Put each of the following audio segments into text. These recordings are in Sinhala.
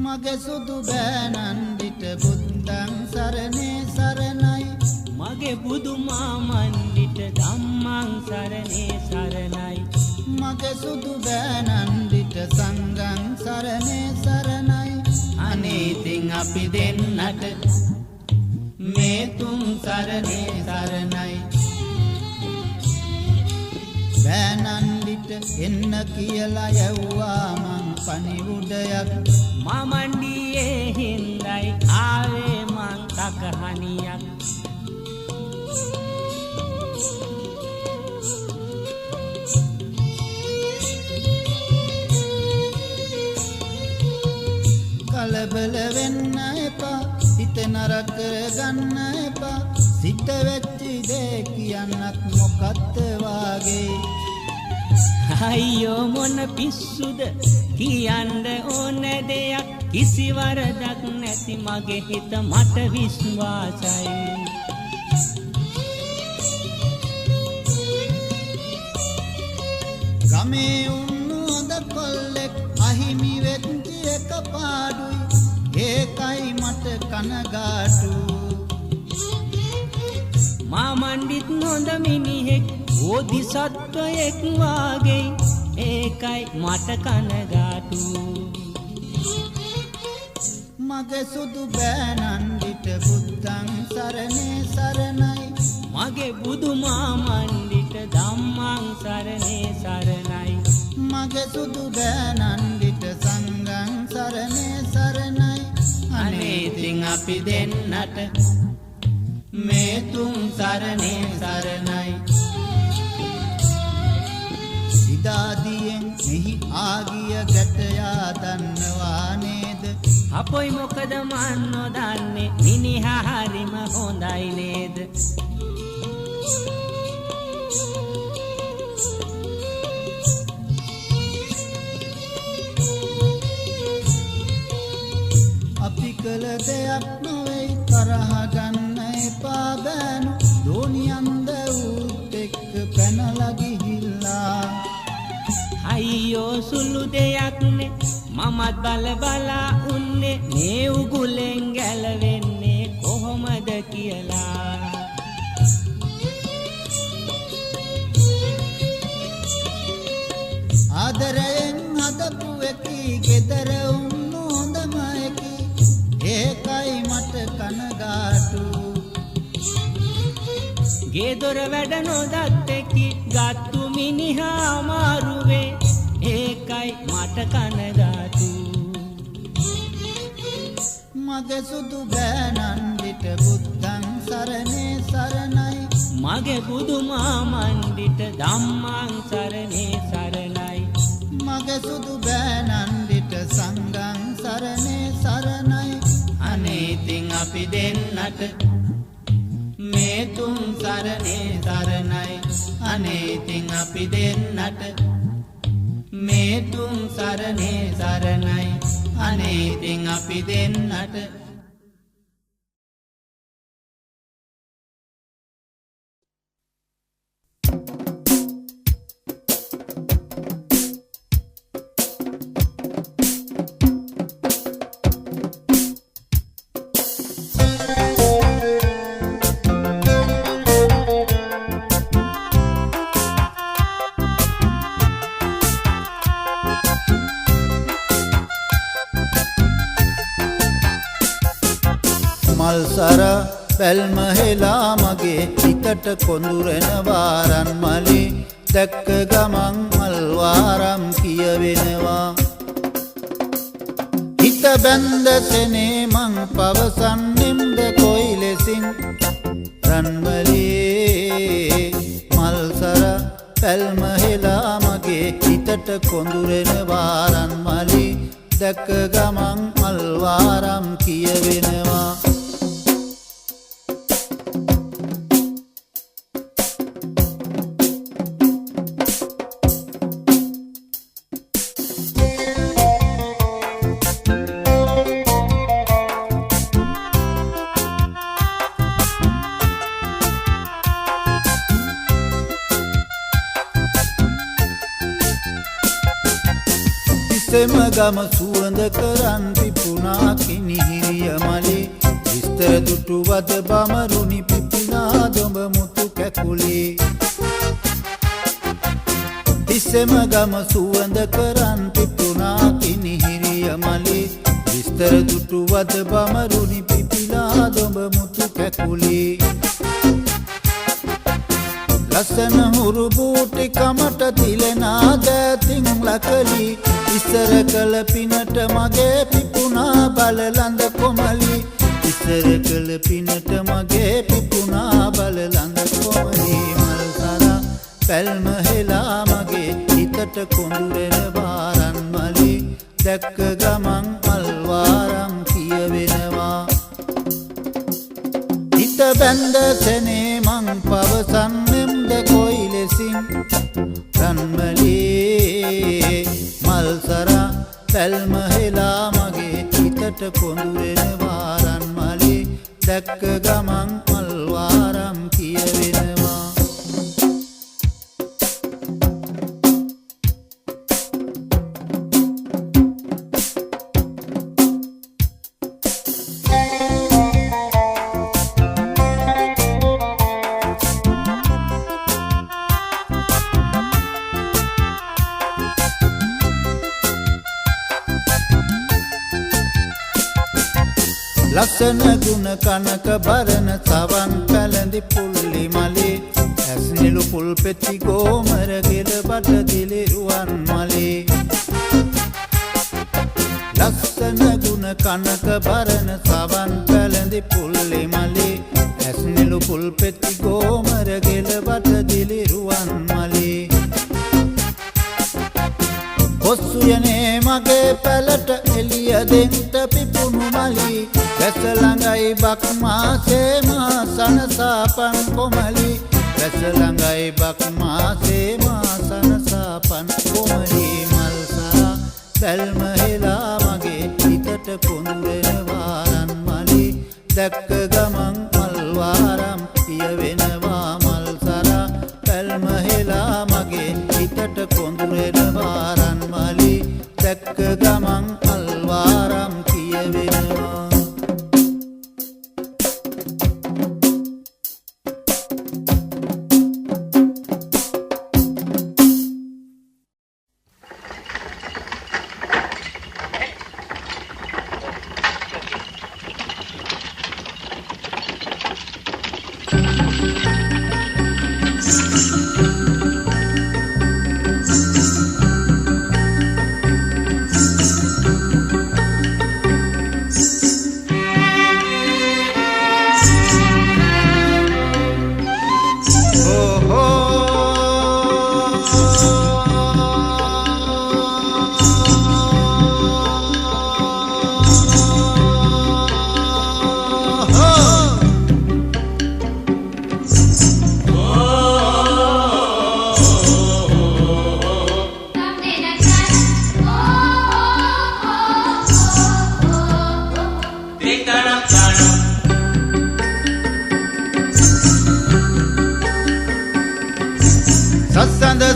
මගේ සුදු බෑනන්දිට බුද්ධං සරණේ සරණයි මගේ බුදු මාමන්දිට ධම්මං සරණේ සරණයි මගේ සුදු බෑනන්දිට සංඝං සරණේ සරණයි අනේ ඉතින් අපි දෙන්නට මේ තුන් සරණේ සරණයි බෑනන්දිට එන්න කියලා යව්වා මං පණිවුඩයක් මාමණ්ඩියේ හින්දයි ආවේ මං තකහනියක් කලබල වෙන්න එපා හිත නරක කරගන්න එපා සිත වෙච්චි දේ කියන්නත් මොකක්ද වාගේ අයියෝ මොන පිස්සුද කියන්න ඕන දෙයක් කිසි වරදක් නැති මගේ හිත මට විශ්වාසයි ගමේ උන්නු හොඳ කොල්ලෙක් අහිමි වෙච්චි එක පාඩුයි ඒකයි මට කනගාටු මාමණ්ඩිත් හොඳ මිනිහෙක් බෝධිසත්වයෙක් වාගේ ඒකයි මට කනගාටු මගේ සුදු බෑනන්දිට බුද්ධං සරණේ සරණයි මගේ බුදු මාමණ්ඩිට ධම්මං සරණේ සරණයි මගේ සුදු බෑනන්දිට සංඝං සරණේ සරණයි අනේ ඉතින් අපි දෙන්නට මේ තුන් සරණේ සරණයි සිතාදියෙන් මෙහි ආගිය ගැටයා දන්නවා නේද අපොයි මොකද මන් නොදන්නේ මිනිහා හරිම හොඳයි නේද අපි කළ දෙයක් නොවෙයි තරහ ගන්න එපා බෑනු දෝනියන්ද උත් එක්ක පැනලා ගිහිල්ලා අයියෝ සුළු දෙයක්නේ මමත් බල බලා උන්නේ මේ උගුලෙන් ගැලවෙන්නේ කොහොමද කියලා ආදරයෙන් හදපු එකී ගෙදර උන්නු හොඳම එකී ඒකයි මට කනගාටු ගේ දොර වැඩ නොදත් එකි ගත්තු මිනිහා අමාරුවේ ඒකයි මට කනගාටු මගේ සුදු බෑනන්දිට බුද්ධං සරණේ සරණයි මගේ බුදු මාමණ්ඩිට ධම්මං සරණේ සරණයි මගේ සුදු බෑනන්දිට සංඝං සරණේ සරණයි අනේ ඉතින් අපි දෙන්නට මේ තුන් සරණේ සරණයි අනේ ඉතින් අපි දෙන්නට මේ තුන් සරණේ සරණයි අනේ ඉතින් අපි දෙන්නට මල්සර බැල්ම හෙලා මගේ හිතට කොඳුරනවා රන්මලි දැක්ක ගමන් මල්වාරම් කියවෙනවා හිත බැන්ද සෙනේ මං පවසන්නෙම්ද කොයි ලෙසින් රන්මලියේ මල්සර බැල්ම හෙලා මගේ හිතට කොඳුරනවා රන්මලි දැක්ක ගමන් මල්වාරම් කියවෙනවා සෙම ගම සුවඳ කරන් පිපුණා කිනිහිරිය මලේ විස්තර දුටුවද බමරුනි පිපිනා දොඹ මුතු කැකුලේ තිස්සෙම ගම සුවඳ කරන් පිපුණා කිනිහිරිය මලේ විස්තර දුටුවද බමරුනි පිපිනා දොඹ මුතු කැකුලේ ලස්සන හුරු බූටි කමට තිලෙනා දෑතින් ලකලි ඉස්සර කළ පිනට මගේ පිපුණා බලලඳ කොමලි ඉස්සර කළ පිනට මගේ පිපුණා බලලඳ කොමලි මල් සරා පැල්ම හෙලා මගේ හිතට කොඳුරෙන වාරන් මලි දැක්ක ගමන් අල්වාරම් කියවෙනවා හිත බැන්ද සෙනේ මං පවසන්නෙම්ද කොයි ලෙසින් රන්මලේ මල් සරා පැල්ම හෙලා මගේ හිතට කොඳුරෙන වාරන් මලේ දැක්ක ගමන් අල්වාරම් කියවෙනවා ලස්සන ගුණ කනක බරණ සවන් පැළඳි පුල්ලි මලේ ඇස්නිලු පුල් පෙති ගෝමර ගෙල බට දිලිරුවන් මලේ ලස්සන ගුණ කනක බරණ සවන් පැළඳි පුල්ලි මලේ ඇස්නිලු පුල් පෙති ගෝමර ගෙල බට දිලිරුවන් මලේ ඔස්සුයනේ මගේ පැලට එළිය දෙන්ට පිපුණු මලි වැස ළඟයි බක් මාසේ මා සනසාපන් කොමලි වැස ළඟයි බක් මාසේ මා සනසාපන් කොමලි මල් සරා පැල්ම හෙලා මගේ හිතට කොඳුරෙන වාරන් මලි දැක්ක ගමන් අල්වාරම් කියවෙනවා මල් සරා පැල්ම හෙලා මගේ හිතට කොඳුරෙන වාරන් මලි දැක්ක ගමන් අල්වාරම් කියවෙනවා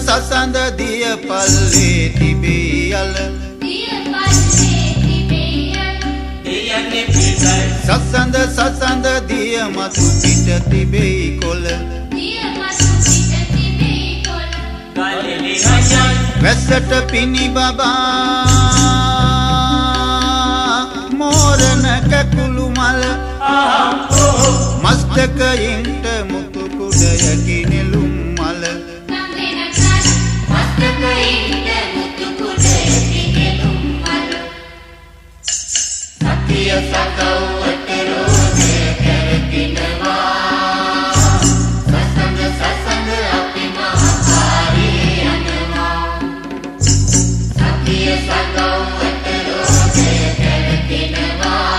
සසඳ දිය පල්ලේ තිබේ යල සසඳ දිය මතු පිට තිබේ කොළ වැස්සට පිණි බබා මෝරණ කැකුළු මල මස්තකයින්ට මුතු කුඩයකි නෙළුම් මල සතිය සකව්වට රෝදය කැරකිනවා සසඳ අපි මහපාරේ යනවා සතිය සකව්වට රෝදය කැරකිනවා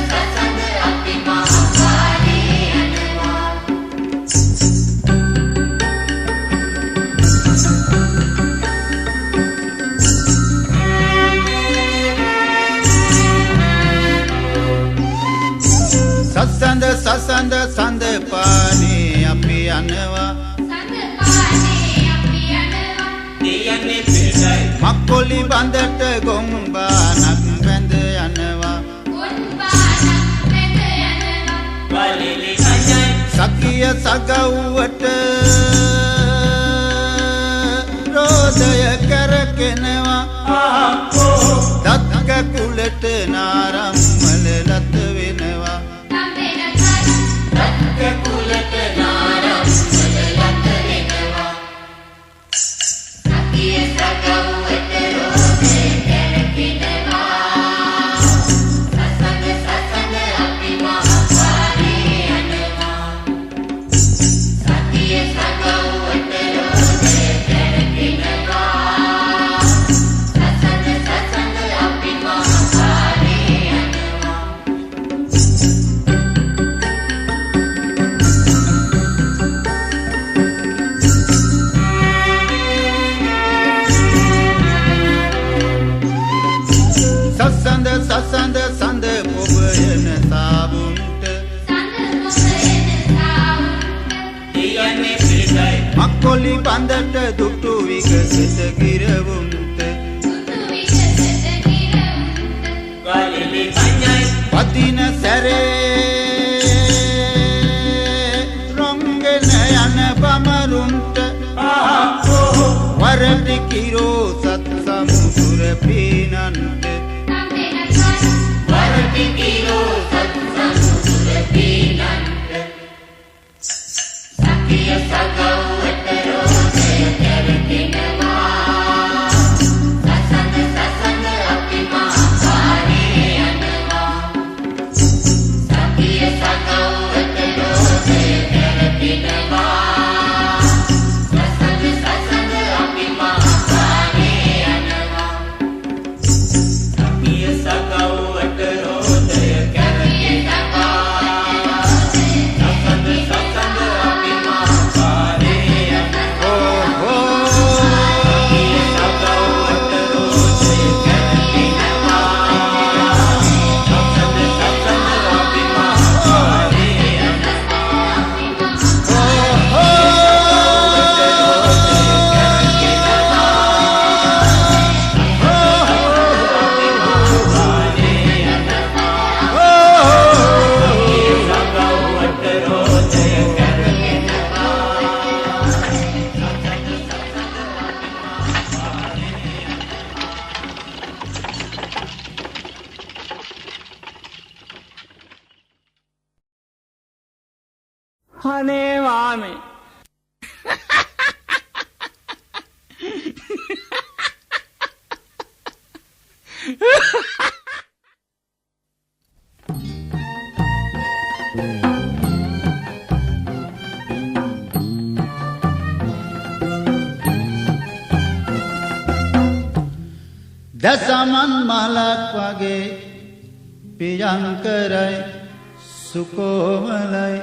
සසඳ අපි මහපාරේ යනවා මක්කොලි බඳට ගොම්බානක් වැඳ යනවා වලිලි කජයි සකිය සගව්වට රෝදය කරකෙනවා දත්ක කුලට නාරම්මල ලත වෙනවා දත්ක කුලට නාරම්මල ලත වෙනවා සකිය සගව්වට රෝදය කරකෙනවා සසඳ සසඳ අපි මහපාරේ යනවා සකිය සගව්වට රෝදය කරකෙනවා සසඳ සසඳ අපි මහපාරේ යනවා සසඳ සසඳ සඳ පොබයන සාබුන්ට තියන්නේ පිටයි මක්කොලි බඳට දුටු විකසිත ගිරවුන්ට වලිලි කජයි පදින සැරේ රොංගෙන යන බමරුන්ට වරදි කිරෝ සත් සමුදුර පීනන්ට වරදි කිරෝ සත් සමුදුර පීනන්ට සකිය සගව්වට රෝදය කරකිනවා සසඳ සසඳ අපි මහපාරේ යනවා සකිය සගව්වට රෝදය කරකිනවා සසඳ සසඳ අපි මහපාරේ යනවා සකිය සගව්වට රෝදය කරකිනවා සසඳ සසඳ අපි මහපාරේ යනවා සකිය සගව්වට රෝදය කරකිනවා සසඳ සසඳ අපි මහපාරේ අනේ වාමේ දසමන් මලක් වගේ පියංකරයි සුකෝමලයි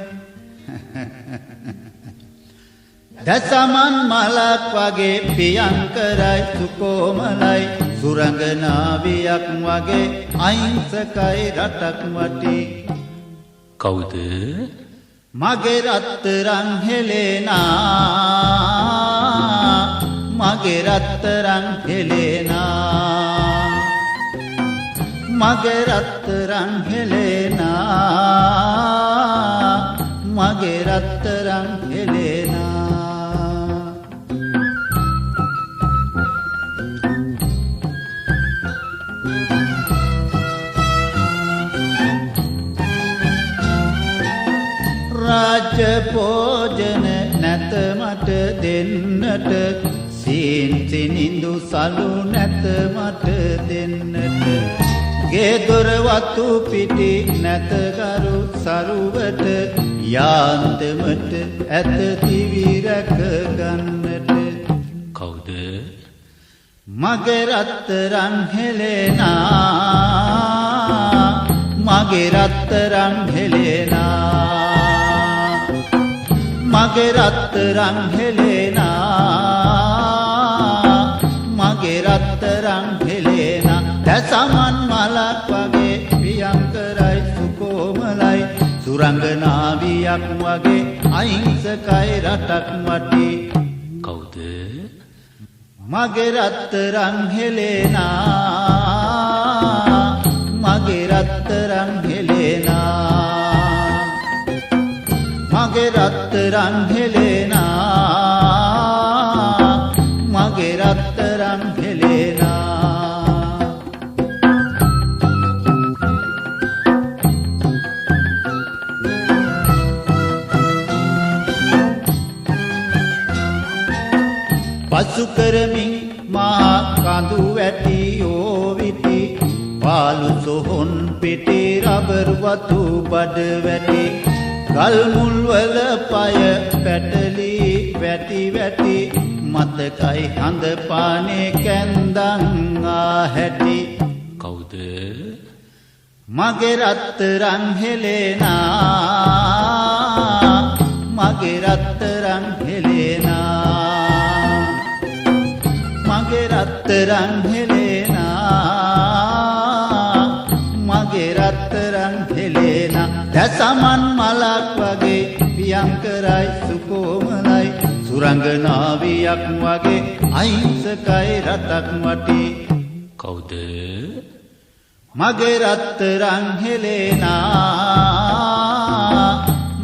දසමන් මලක් වගේ පියංකරයි සුකෝමලයි සුරංගනාවියක් වගේ අහිංසකයි රටක් වටි කවුද මගේ රත්තරන් හෙලේනා මගේ රත්තරන් හෙලේනා මගේ රත්තරන් හෙලේනා මගේ රත්තරන් හෙලේනා රාජ්‍ය භෝජන නැත මට දෙන්නට සීන්සිනිඳු සලු නැත මට දෙන්නට ගේ දොර වතු පිටි නැත ගරු සරුවට යාන්තමට ඇත දිවි රැක ගන්නට කවුද මගේ රත්තරන් හෙලේනා මගේ රත්තරන් හෙලේනා මගේ රත්තරන් හෙලේනා මගේ රත්තරන් හෙලේනා දසමන් මලක් වගේ පියංකරයි සුකෝමලයි සුරංගනාවියක් වගේ අහිංසකයි රටක් වටි කවුද මගේ රත්තරන් හෙලෙනා මගේ රත්තරන් හෙලෙනා මගේ රත්තරන් හෙලෙනා මගේ රත්තරන් හෙලෙනා පසු කරමින් මා කඳු වැටි ඕවිටි පාලු සොහොන් පිටි රබර් වතු බඩ වැටි ගල් මුල් වල පය පැටලි වැටි වැටි මතකයි හඳ පානේ කැන්දන් ආහැටි කවුද? මගේ රත්තරන් හෙලෙනා මගේ රත්තරන් හෙලෙනා මගේ රත්තරන් හෙලෙනා මගේ රත්තරන් හෙලෙනා දැසමන් මලක් වගේ පියංකරයි සුකෝමලයි සුරංගනාවියක් වගේ අහිංසකයි රටක් වටි කවුද? මගේ රත්තරන් හෙලෙනා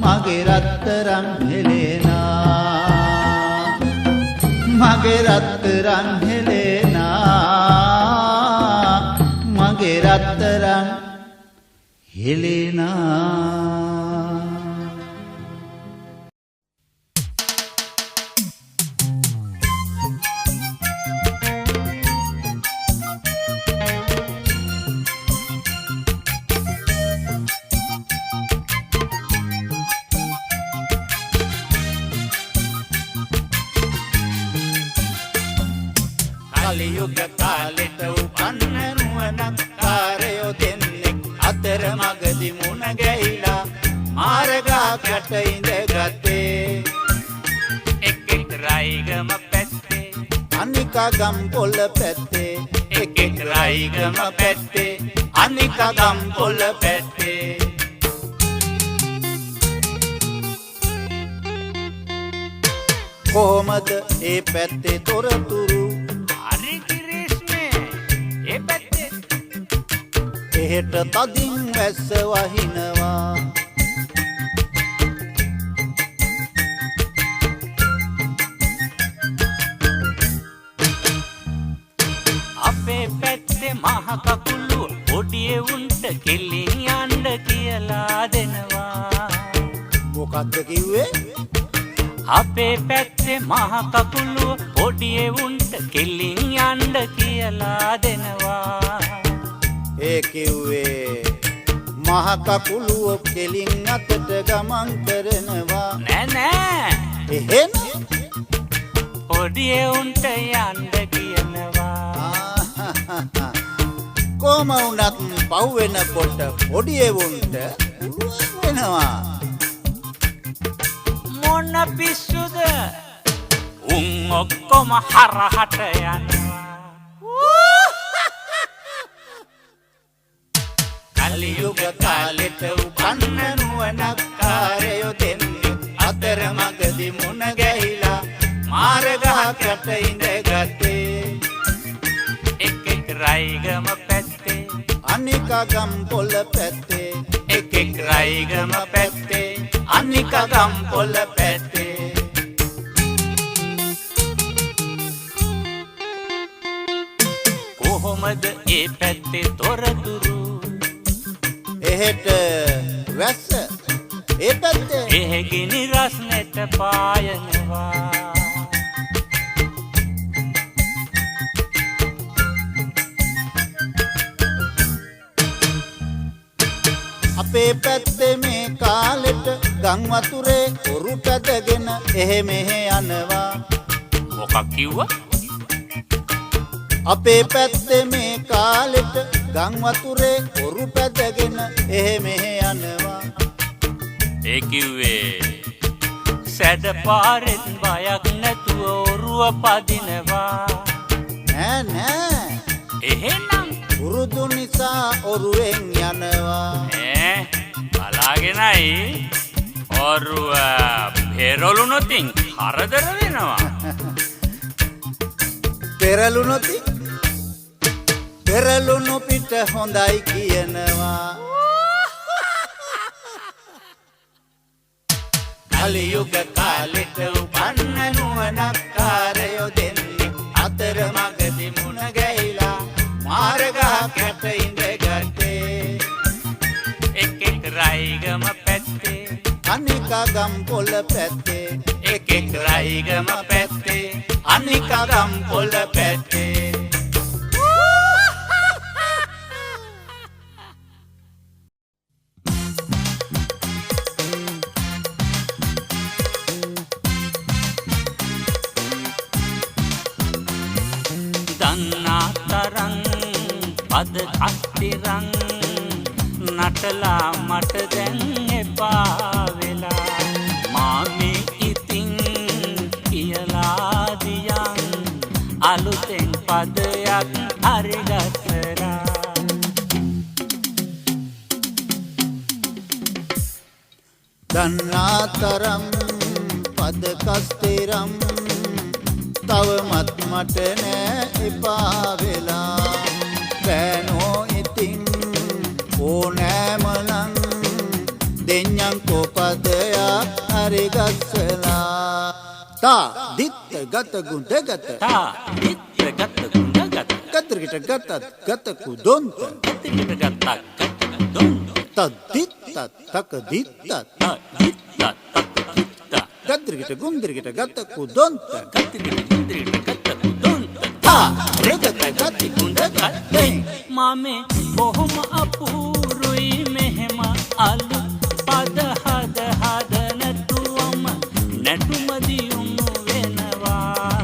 මගේ රත්තරන් හෙලෙනා මගේ රත්තරන් හෙලෙනා මගේ රත්තරන් හෙලෙනා කලියුග කාලෙට උපන්න නුවණක් කාරයෝ දෙන්නෙක් අතර මගදි මුණ ගැහිලා මාර්ගාකට ඉඳගත්තේ එක් එක් රයිගම පැත්තේ අනික ගම් පොළ පැත්තේ එක් එක් රයිගම පැත්තේ අනික ගම් පොළ පැත්තේ කොහොමද ඒ පැත්තේ තොරතුරු හරි කිරිස්මේ ඒ පැත්තේ එහෙට තදින් වැස්ස වහිනවා අපේ පැත්තේ මහ කකුළු පොඩි උන්ට කෙලින් යන්න කියලා දෙනවා මොකක්ද කිව්වේ අපේ පැත්තේ මහ කකුළු පොඩි උන්ට කෙලින් යන්න කියලා දෙනවා ඒ කිව්වේ මහ කකුළුව කෙලින් අතට ගමන් කරනවා නෑ නෑ එහෙම පොඩි උන්ට යන්න කියනවා කොහම වුණත් පව් වෙනකොට පොඩි එවුන්ට පුළුවන් වෙනවා මොන පිස්සුද උන් ඔක්කොම හරහට යනවා කලියුග කාලෙට උපන්න නුවණක් කාරයෝ දෙන්නෙක් අතර මගදි මුණ ගැහිලා මාර්ගාකට ඉඳගත්තේ එක් එක් රයිගම පැත්තේ අනික ගම් පොළ පැත්තේ එක් එක් රයිගම පැත්තේ අනික ගම් පොළ පැත්තේ කොහොමද ඒ පැත්තේ තොරතුරු එහෙට වැස්ස ඒ පැත්තේ එහෙ ගිනි රස්නෙට පායනවා අපේ පැත්තේ මේ කාලෙට ගම් වතුරේ ඔරු පැදගෙන එහෙ මෙහෙ යනවා මොකක් කිව්වා අපේ පැත්තේ මේ කාලෙට ගම් වතුරේ ඔරු පැදගෙන එහෙ මෙහෙ යනවා ඒ කිව්වේ සැඩ පාරෙත් බයක් නැතුව ඔරුව පදිනවා නෑ නෑ එහෙනම් පුරුදු නිසා ඔරුවෙන් යනවා බලාගෙනයි ඔරුව පෙරළුනොතින් කරදර වෙනවා පෙරළුනොති පෙරළුණු පිට හොඳයි කියනවා කලියුග කාලෙට උපන්න නුවණක්කාරයෝ දෙන්නේ අතරමඟදි මුණ ගැහිලා මාර්ග කැට ඉඳගත්තේ එකෙක් රයිගම පැත්තේ අනිකා ගම්පොළ පැත්තේ එකෙක් රයිගම පැත්තේ අනිකා ගම්පොළ පැත්තේ දන්නා තරං පද අස්තිරං නටලා මට දැන් එපා වෙලා මාමේ ඉතින් කියලා දියන් අලුතෙන් පදයක් හරිගස්සලා දන්නා තරම් පද කස්තිරම් තවමත් මට නෑ එපා වෙලා බෑනෝ ඉතින් ඕනෑමනං දෙඤ්ඤංකෝ පදයක් හරිගස්සලා තා දිත්ත ගත ගුඳ ගත තා විත්ත ගත ගුණ ගත කතරකට ගතත් ගත කුදොන්ත කතිකට ගත්තා ගත දුන් තද්දිත්ත තක දිත්තත් දිත්ත තත් දිත්ත කතරකට ගුන්දරකට ගත කුදොන්ත කතිකට ඉන්ද්‍රියට ගත දුන් තා රෙගත ගති ගුඳ ගතේ මාමේ බොහොම අපූරුයි මෙහෙම අලු පද හද හද නැතුවම නැටුමදියුම් වෙනවා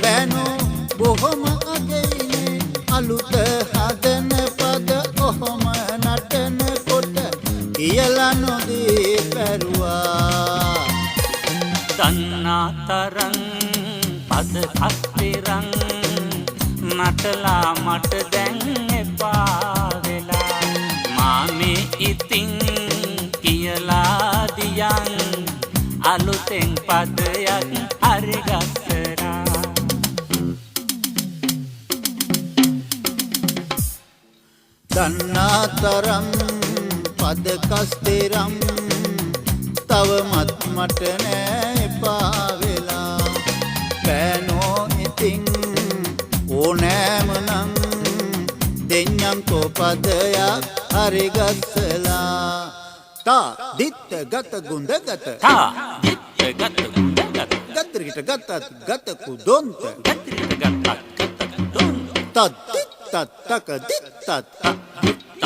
බෑනෝ බොහොම අගයිනේ අලුත හදන පද ඔහොම නටන කොට කියලා නොදී පැරුවා දන්නා තරං පද අස්තිරං නටලා මට දැන් එපා වෙලා මාමේ ඉතින් කියලා දියන් අලුතෙන් පදයක් හරිගස්සලා දන්නා තරම් පද කස්තිරම් තවමත් මට නෑ එපා වෙලා බෑනෝ ඉතින් ඕනෑමනං දෙඤ්ඤංකෝ පදයක් හරිගස්සලා තා දිත්ත ගත ගුඳ ගත තා දිත්ත ගත ගුණ ගත ගතරකට ගතත් ගත කුදොන්ත කතිකට ගත්තා ගත දුන් තද්දිත්ත තක දිත්තත් දිත්ත තත්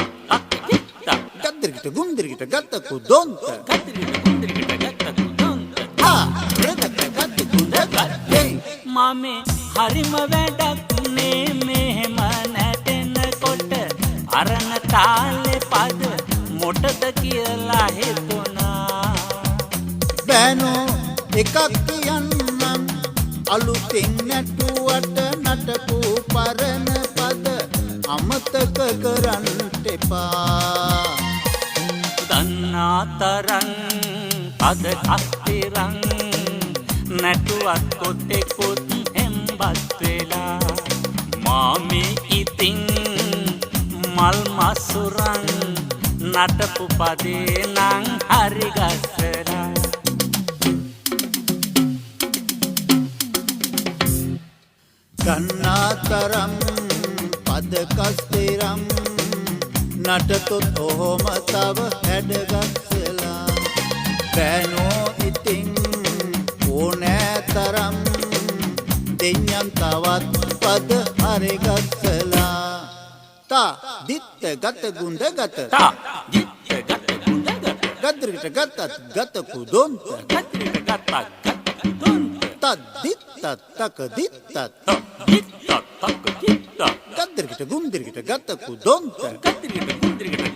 දිත්ත ගතරකට ගුන්දරකට ගත කුදොන්ත කතිකට ඉන්ද්‍රියට ගත දුන් තා රෙගත ගති ගුඳ ගතේ මාමේ හරිම වැඩක් නේ මෙහෙම නැටෙනකොට අරන තාලේ පද මොටද කියලා හිතුණා බෑනෝ එකක් කියන්නම් අලුතින් නැටුවට නටපු පරණ පද අමතක කරන්නට එපා දන්නා තරං පද අස්තිරං නැටුවත් කොටෙකුත් හෙම්බත් වෙලා මාමේ ඉතින් මල් මසුරන් නටපු පදේ නං හරිගස්සලා ගන්නා තරම් පද කස්තිරම් නටතොත් ඔහොම තව හැඩගස්සලා බෑනෝ ඉතින් ඕනෑ තරම් දෙඤ්ඤම් තවත් පද හරිගස්සලා තා දිත්ත ගත ගුඳ ගත තා දිත්ත ගත ගුණ ගත ගද්දරකට ගතත් ගත කුදොන්ත කතිකට ගත්තා ගත දුන් තද්දිත්ත තක දිත්තත් දිත්ත තක් දිත්ත ගද්දරකට ගුන්දරකට ගත කුදොන්ත කතිකට ඉන්ද්‍රියට